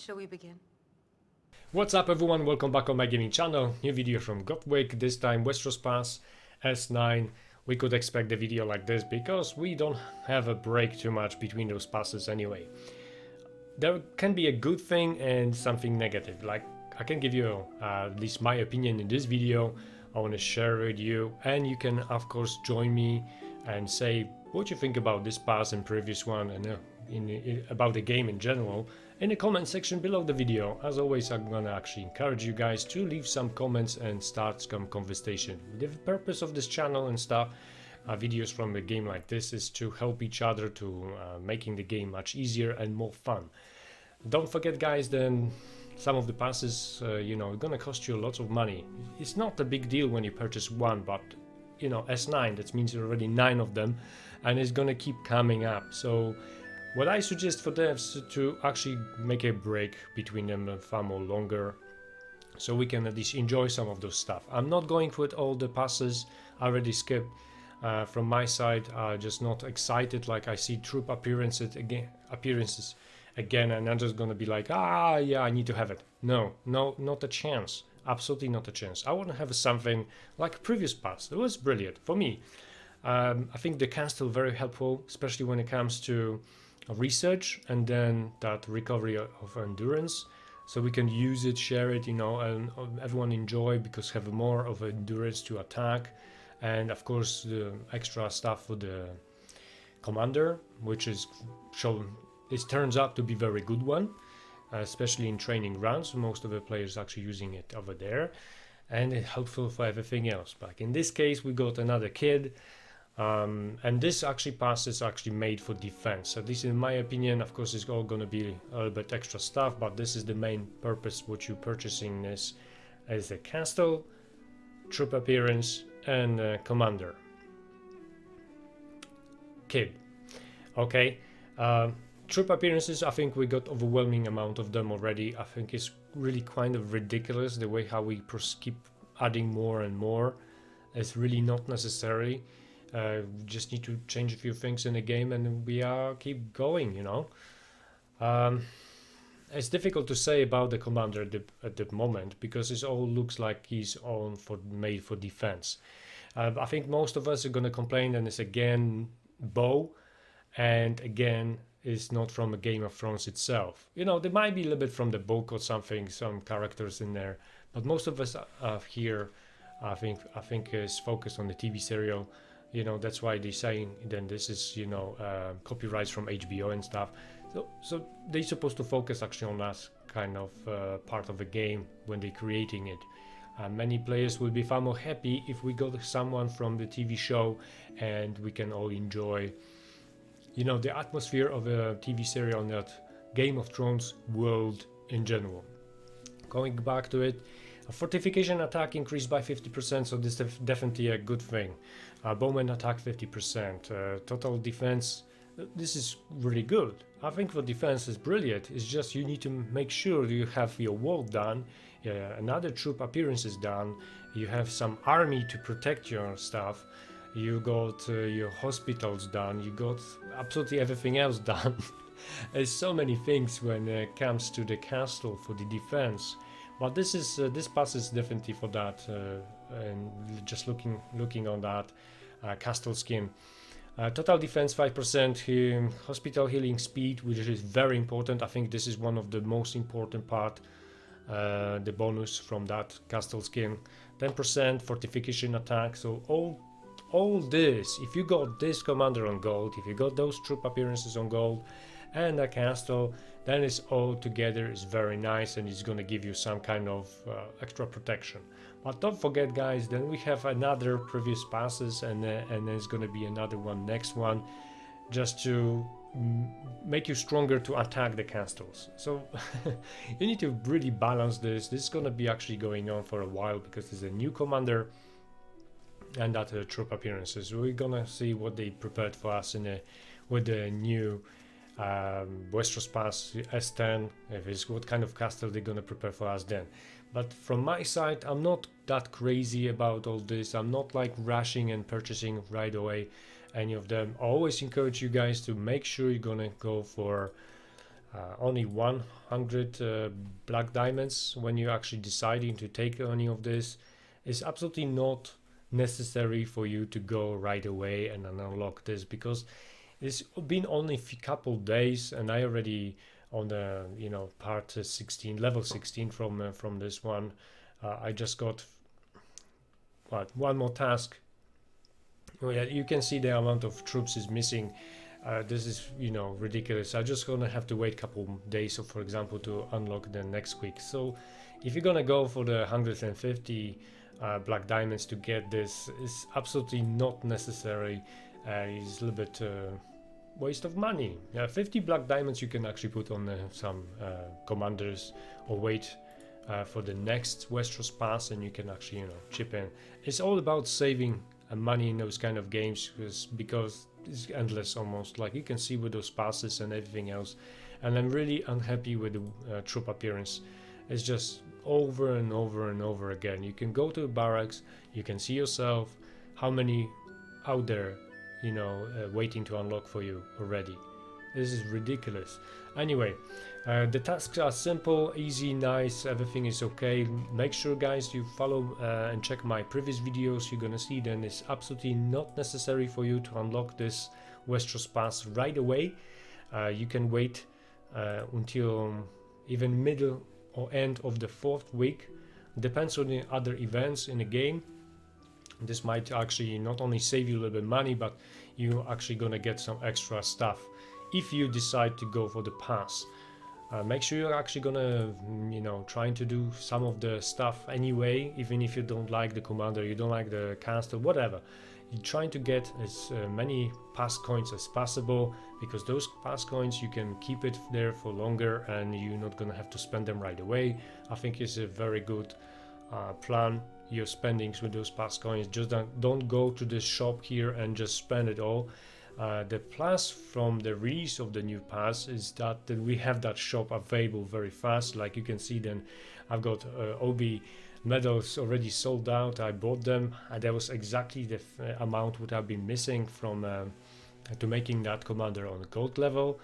Shall we begin? What's up everyone, welcome back on my gaming channel. New video from Gotwick, this time Westeros Pass S9. We could expect a video like this because we don't have a break too much between those passes anyway. There can be a good thing and something negative. Like, I can give you at least my opinion in this video. I want to share with you, and you can of course join me and say what you think about this pass and previous one, and about the game in general in the comment section below the video. As always, I'm gonna actually encourage you guys to leave some comments and start some conversation. The purpose of this channel and stuff, videos from a game like this, is to help each other to making the game much easier and more fun. Don't forget guys, then some of the passes gonna cost you lots of money. It's not a big deal when you purchase one, but S9, that means already 9 of them, and it's gonna keep coming up. So what I suggest for devs to actually make a break between them far more longer, so we can at least enjoy some of those stuff. I'm not going with all the passes, I already skipped. From my side, just not excited. Like, I see troop appearances again, and I'm just gonna be like, yeah, I need to have it. No, not a chance. Absolutely not a chance. I want to have something like previous pass. It was brilliant for me. I think the castle very helpful, especially when it comes to research and then that recovery of endurance, so we can use it, share it, and everyone enjoy, because have more of endurance to attack. And of course the extra stuff for the commander, which is shown, it turns out to be very good one, especially in training rounds. Most of the players actually using it over there, and it's helpful for everything else. But in this case we got another kid. And this actually pass is actually made for defense. So this, in my opinion, of course, is all going to be a little bit extra stuff, but this is the main purpose what you're purchasing this as a castle, troop appearance, and commander. Kid. Okay. Troop appearances, I think we got overwhelming amount of them already. I think it's really kind of ridiculous the way how we keep adding more and more. It's really not necessary. Just need to change a few things in the game and we keep going, It's difficult to say about the commander at the moment, because it all looks like he's made for defense. I think most of us are going to complain, and it's again bow, and again it's not from a Game of Thrones itself. There might be a little bit from the book or something, some characters in there, but most of us here, I think is focused on the TV serial. That's why they're saying then this is copyrights from HBO and stuff. So they're supposed to focus actually on that kind of part of the game when they're creating it. Many players will be far more happy if we got someone from the TV show and we can all enjoy the atmosphere of a TV serial and that Game of Thrones world in general. Going back to it, fortification attack increased by 50%, so this is definitely a good thing. Bowman attack 50%. Total defense, this is really good. I think for defense is brilliant. It's just you need to make sure you have your wall done, another troop appearances done, you have some army to protect your stuff, you got your hospitals done, you got absolutely everything else done. There's so many things when it comes to the castle for the defense. But this pass is definitely for that, and just looking on that castle skin. Total defense 5%, hospital healing speed, which is very important. I think this is one of the most important part, the bonus from that castle skin. 10% fortification attack. So all this, if you got this commander on gold, if you got those troop appearances on gold, and a castle, then it's all together is very nice, and it's gonna give you some kind of extra protection. But don't forget guys, then we have another previous passes, and there's gonna be another one, next one, just to make you stronger to attack the castles. So you need to really balance this. This is gonna be actually going on for a while, because there's a new commander and that troop appearances. We're gonna see what they prepared for us with the new Westeros Pass S10, if it's what kind of castle they're gonna prepare for us then. But from my side, I'm not that crazy about all this. I'm not like rushing and purchasing right away any of them. I always encourage you guys to make sure you're gonna go for only 100 black diamonds when you're actually deciding to take any of this. Is absolutely not necessary for you to go right away and unlock this, because it's been only a couple days and I already on the part 16, level 16 from this one. I just got one more task. Well, yeah, you can see the amount of troops is missing. This is ridiculous. I'm just gonna have to wait a couple days, so for example, to unlock the next week. So if you're gonna go for the 150 black diamonds to get this, is absolutely not necessary. It's a little bit waste of money. 50 black diamonds you can actually put on some commanders, or wait for the next Westeros Pass, and you can actually chip in. It's all about saving money in those kind of games, because it's endless almost, like you can see with those passes and everything else. And I'm really unhappy with the troop appearance. It's just over and over and over again. You can go to the barracks, you can see yourself how many out there waiting to unlock for you already. This is ridiculous. Anyway, the tasks are simple, easy, nice, everything is okay. Make sure, guys, you follow and check my previous videos. You're gonna see then it's absolutely not necessary for you to unlock this Westeros Pass right away. You can wait until even middle or end of the 4th week. Depends on the other events in the game. This might actually not only save you a little bit of money, but you're actually gonna get some extra stuff if you decide to go for the pass. Make sure you're actually gonna trying to do some of the stuff anyway, even if you don't like the commander, you don't like the castle, whatever. You're trying to get as many pass coins as possible, because those pass coins you can keep it there for longer and you're not gonna have to spend them right away. I think it's a very good plan your spendings with those pass coins. Just don't go to the shop here and just spend it all. The plus from the release of the new pass is that we have that shop available very fast. Like you can see, then I've got OB medals already sold out. I bought them, and that was exactly the amount would have been missing from to making that commander on gold level.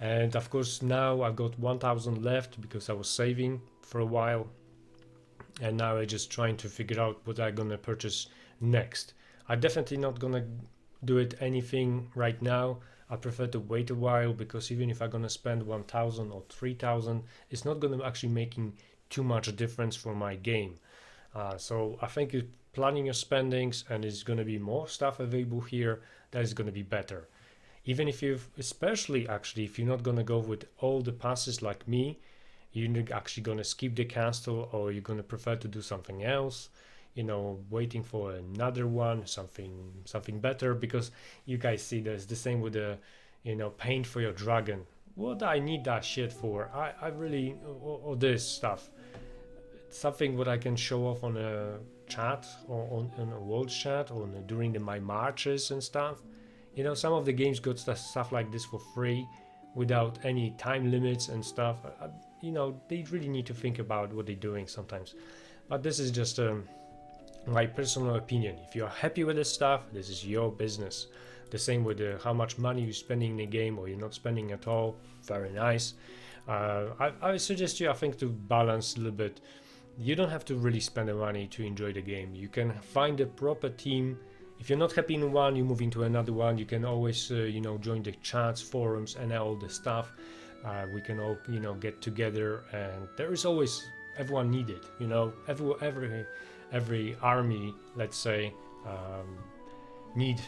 And of course now I've got 1000 left because I was saving for a while, and now I'm just trying to figure out what I'm gonna purchase next. I'm definitely not gonna do it anything right now. I prefer to wait a while, because even if I'm gonna spend 1000 or 3000, it's not gonna actually making too much difference for my game. So I think if planning your spendings and there's gonna be more stuff available here, that is gonna be better. Even if especially actually if you're not gonna go with all the passes like me, you're actually gonna skip the castle, or you're gonna prefer to do something else, waiting for another one, something better, because you guys see there's the same with the paint for your dragon. What I need that shit for? I really, or this stuff, something what I can show off on a chat, or on a world chat, or during my marches and stuff. Some of the games got stuff like this for free without any time limits and stuff. They really need to think about what they're doing sometimes. But this is just my personal opinion. If you're happy with this stuff, this is your business. The same with how much money you're spending in the game, or you're not spending at all. Very nice. I suggest you, I think, to balance a little bit. You don't have to really spend the money to enjoy the game. You can find a proper team. If you're not happy in one, you move into another one. You can always join the chats, forums, and all the stuff. We can all get together, and there is always everyone needed. Every army, let's say, need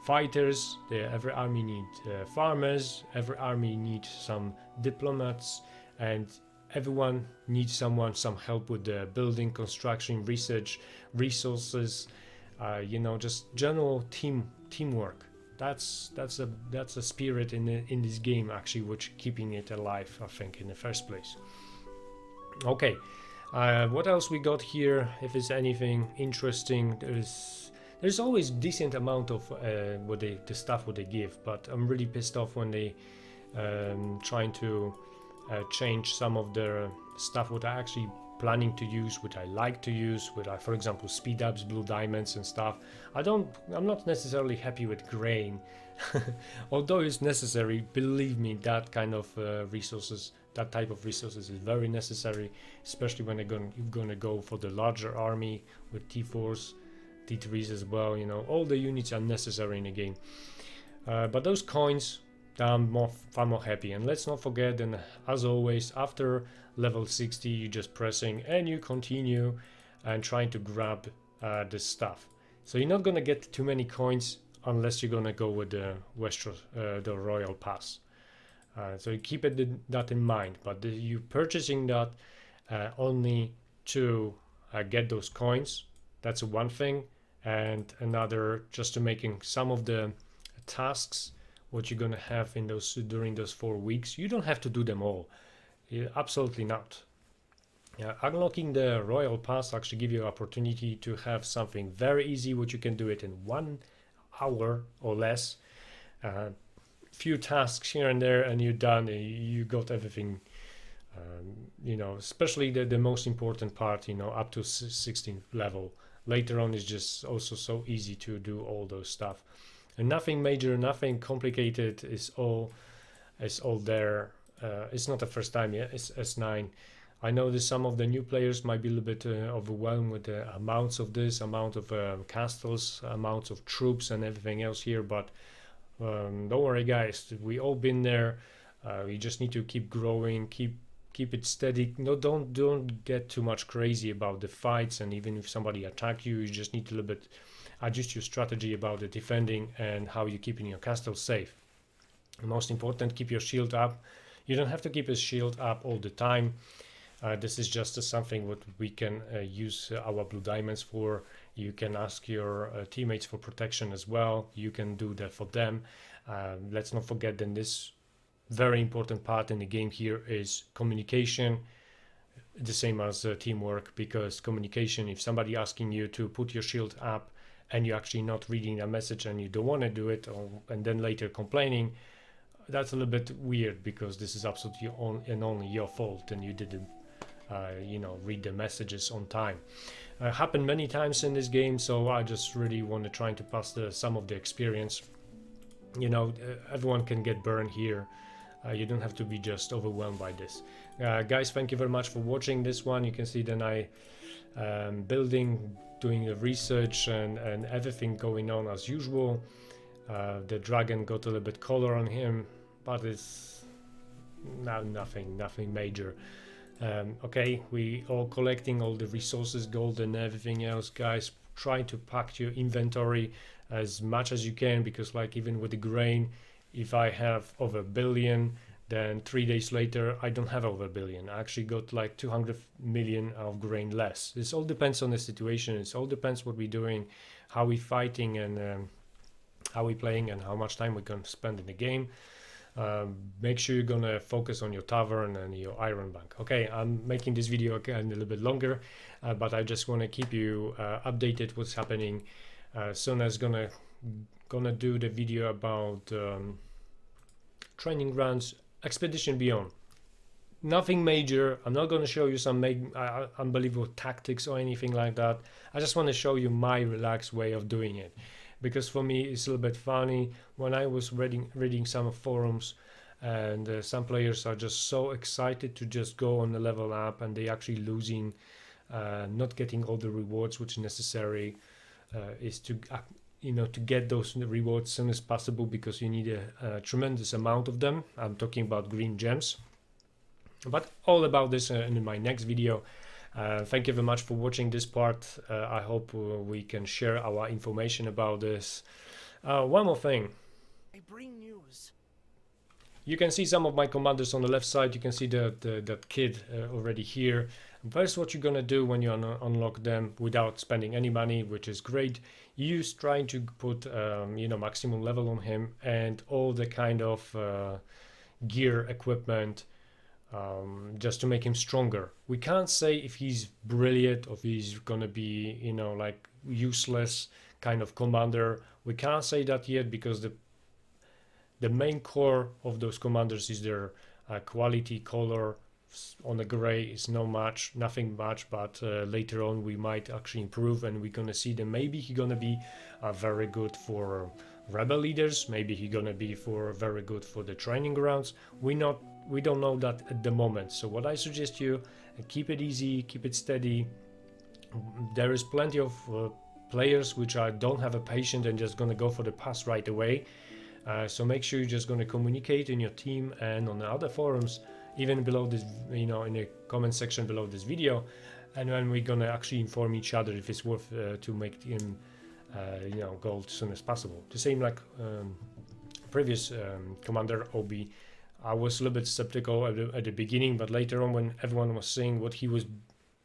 fighters. Every army needs farmers. Every army needs some diplomats, and everyone needs some help with the building, construction, research, resources. Just general teamwork. That's a spirit in this game, actually, which keeping it alive, I think, in the first place. Okay. What else we got here? If there's anything interesting, there's always decent amount of the stuff what they give, but I'm really pissed off when they trying to change some of their stuff what I actually planning to use, what I like to use, with for example speed ups, blue diamonds and stuff. I'm not necessarily happy with grain, although it's necessary. Believe me, that kind of resources, that type of resources is very necessary, especially when you're gonna go for the larger army with T4s, T3s as well. You know, all the units are necessary in the game. But those coins, I'm far more happy. And let's not forget, and as always, after level 60, you're just pressing and you continue and trying to grab this stuff. So you're not gonna get too many coins unless you're gonna go with the Westeros, the Royal Pass. So you keep that in mind. But you purchasing that only to get those coins. That's one thing, and another just to making some of the tasks what you're gonna have in those during those 4 weeks. You don't have to do them all. Absolutely not. Unlocking the Royal Pass actually give you an opportunity to have something very easy, which you can do it in 1 hour or less. Few tasks here and there, and you're done. You got everything. You know, especially the most important part. You know, up to 16th level. Later on, is just also so easy to do all those stuff. And nothing major, nothing complicated. Is all there. It's not the first time yet. It's S9. I know that some of the new players might be a little bit overwhelmed with the amounts of this, amount of castles, amounts of troops and everything else here. But don't worry, guys. We all been there. We just need to keep growing, keep it steady. No, don't get too much crazy about the fights. And even if somebody attack you, you just need to a little bit adjust your strategy about the defending and how you're keeping your castle safe. And most important, keep your shield up. You don't have to keep a shield up all the time. This is just something what we can use our blue diamonds for. You can ask your teammates for protection as well. You can do that for them. Let's not forget that this very important part in the game here is communication, the same as teamwork, because communication, if somebody asking you to put your shield up and you're actually not reading a message and you don't want to do it, and then later complaining, that's a little bit weird, because this is absolutely only your fault and you didn't read the messages on time. Happened many times in this game, so I just really want to try to pass some of the experience. You know, everyone can get burned here. You don't have to be just overwhelmed by this. Guys, thank you very much for watching this one. You can see that I building, doing the research and everything going on as usual. The dragon got a little bit color on him, but it's nothing major. Okay, we all collecting all the resources, gold and everything else, guys. Try to pack your inventory as much as you can, because like even with the grain, if I have over 1 billion, then 3 days later I don't have over 1 billion. I actually got like 200 million of grain less. This all depends on the situation. It all depends what we're doing, how we fighting, and how we playing, and how much time we're going to spend in the game. Make sure you're gonna focus on your tavern and your iron bank. Okay, I'm making this video again a little bit longer, but I just want to keep you updated what's happening. Soon as gonna do the video about training grounds, Expedition Beyond. Nothing major. I'm not going to show you some unbelievable tactics or anything like that. I just want to show you my relaxed way of doing it, because for me it's a little bit funny when I was reading some forums, and some players are just so excited to just go on the level up, and they actually losing, not getting all the rewards which necessary is to to get those rewards as soon as possible, because you need a tremendous amount of them. I'm talking about green gems, but all about this in my next video. Thank you very much for watching this part. I hope we can share our information about this. One more thing. I bring news. You can see some of my commanders on the left side. You can see that kid already here. First, what you're gonna do when you unlock them without spending any money, which is great, you trying to put maximum level on him and all the kind of gear, equipment, just to make him stronger. We can't say if he's brilliant or if he's gonna be like useless kind of commander. We can't say that yet, because the main core of those commanders is their quality, color, on the gray is nothing much, but later on we might actually improve, and we're gonna see that maybe he's gonna be very good for rebel leaders, maybe he's gonna be very good for the training grounds. We don't know that at the moment. So what I suggest you, keep it easy, keep it steady. There is plenty of players which don't have a patience and just gonna go for the pass right away. So make sure you're just gonna communicate in your team and on the other forums, even below this, in the comment section below this video, and then we're gonna actually inform each other if it's worth to make him gold as soon as possible. The same like previous commander Obi. I was a little bit skeptical at the beginning, but later on when everyone was saying what he was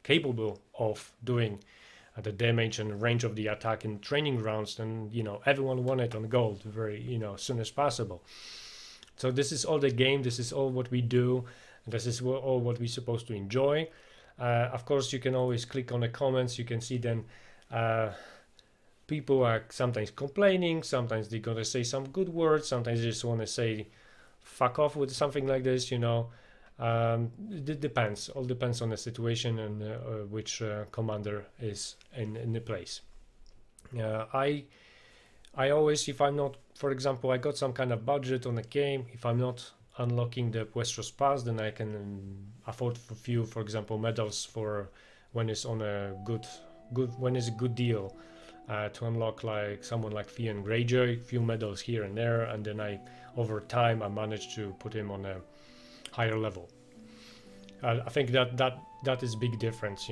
capable of doing, the damage and range of the attack in training grounds, then everyone wanted on gold very as soon as possible. So this is all the game, this is all what we do, this is all what we're supposed to enjoy. Of course you can always click on the comments, you can see then people are sometimes complaining, sometimes they're gonna say some good words, sometimes they just want to say fuck off with something like this. It depends, all depends on the situation and which commander is in the place. I always, if I'm not, for example, I got some kind of budget on a game, if I'm not unlocking the Westeros Pass, then I can afford a few, for example, medals for when it's on a good when it's a good deal, to unlock like someone like Theon Greyjoy, few medals here and there, and then over time I managed to put him on a higher level. I think that is a big difference.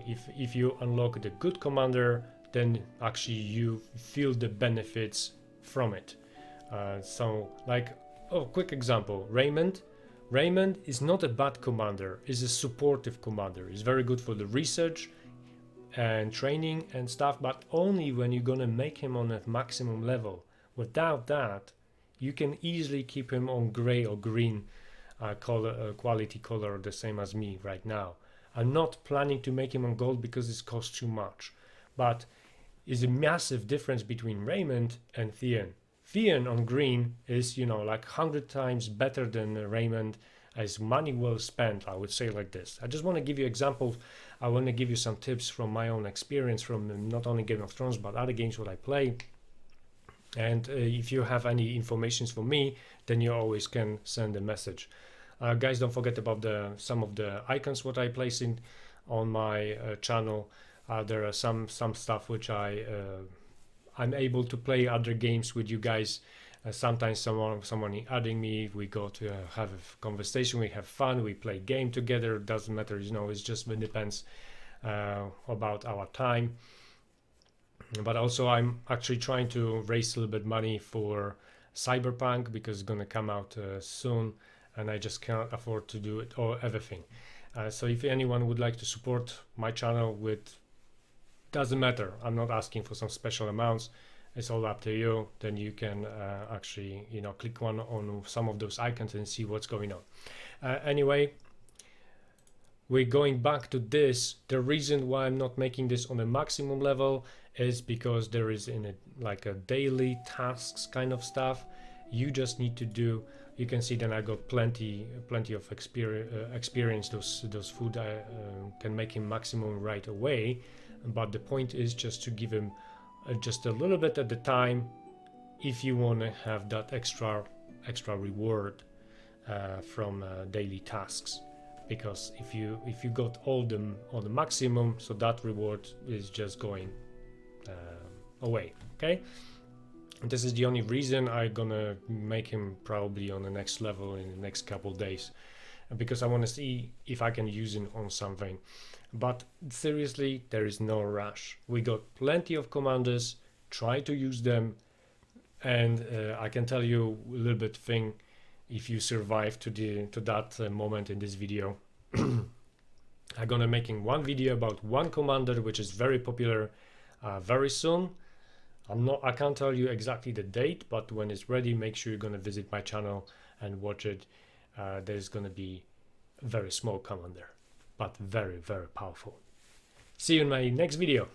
If you unlock the good commander, then actually you feel the benefits from it. So like, quick example, Raymond is not a bad commander, is a supportive commander. He's very good for the research and training and stuff, but only when you're gonna make him on a maximum level. Without that, you can easily keep him on gray or green quality color, the same as me right now. I'm not planning to make him on gold because it costs too much, but is a massive difference between Raymond and Theon. Theon on green is like 100 times better than Raymond, as money well spent, I would say like this. I just want to give you examples. I want to give you some tips from my own experience from not only Game of Thrones but other games what I play. And if you have any information for me, then you always can send a message. Guys, don't forget about some of the icons what I place in on my channel. There are some stuff which I'm able to play other games with you guys. Sometimes someone adding me, we go to have a conversation, we have fun, we play game together. Doesn't matter, it's just it depends about our time. But also I'm actually trying to raise a little bit money for Cyberpunk because it's gonna come out soon, and I just can't afford to do it or everything. So if anyone would like to support my channel with, doesn't matter, I'm not asking for some special amounts, it's all up to you, then you can actually click on some of those icons and see what's going on. Anyway, we're going back to this. The reason why I'm not making this on a maximum level is because there is like a daily tasks kind of stuff you just need to do. You can see then I got plenty of experience. Those food I can make him maximum right away, but the point is just to give him just a little bit at the time if you want to have that extra reward from daily tasks. Because if you got all them on the maximum, so that reward is just going away. Okay, and this is the only reason I'm gonna make him probably on the next level in the next couple days, because I want to see if I can use him on something. But seriously, there is no rush. We got plenty of commanders, try to use them, and I can tell you a little bit thing. If you survive to that moment in this video, I'm gonna making one video about one commander which is very popular very soon. I can't tell you exactly the date, but when it's ready, make sure you're gonna visit my channel and watch it. There's gonna be a very small commander, but very, very powerful. See you in my next video.